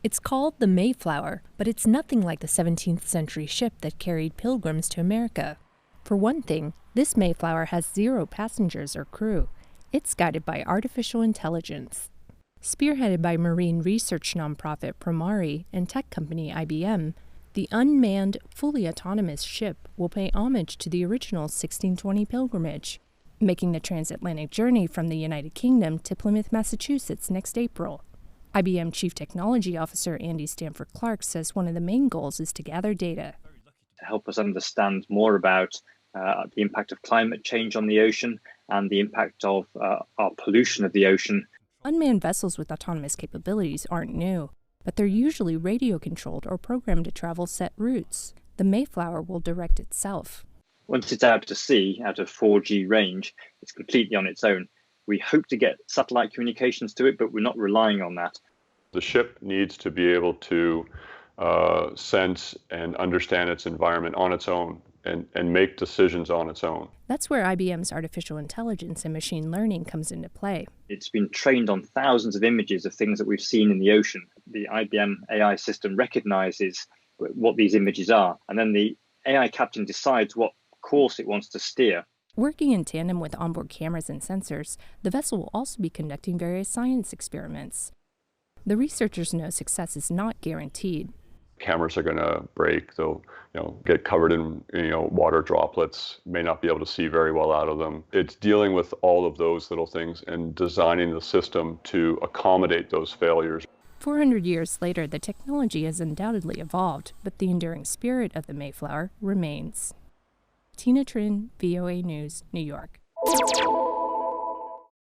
It's called the Mayflower, but it's nothing like the 17th century ship that carried pilgrims to America. For one thing, this Mayflower has 0 passengers or crew. It's guided by artificial intelligence. Spearheaded by marine research nonprofit Promari and tech company IBM, the unmanned, fully autonomous ship will pay homage to the original 1620 pilgrimage, making the transatlantic journey from the United Kingdom to Plymouth, Massachusetts next April. IBM Chief Technology Officer Andy Stanford Clark says one of the main goals is to gather data to help us understand more about the impact of climate change on the ocean and the impact of our pollution of the ocean. Unmanned vessels with autonomous capabilities aren't new, but they're usually radio-controlled or programmed to travel set routes. The Mayflower will direct itself. Once it's out to sea, out of 4G range, it's completely on its own. We hope to get satellite communications to it, but we're not relying on that. The ship needs to be able to sense and understand its environment on its own and make decisions on its own. That's where IBM's artificial intelligence and machine learning comes into play. It's been trained on thousands of images of things that we've seen in the ocean. The IBM AI system recognizes what these images are, and then the AI captain decides what course it wants to steer. Working in tandem with onboard cameras and sensors, the vessel will also be conducting various science experiments. The researchers know success is not guaranteed. Cameras are going to break. They'll get covered in water droplets, may not be able to see very well out of them. It's dealing with all of those little things and designing the system to accommodate those failures. 400 years later, the technology has undoubtedly evolved, but the enduring spirit of the Mayflower remains. Tina Trin, VOA News, New York.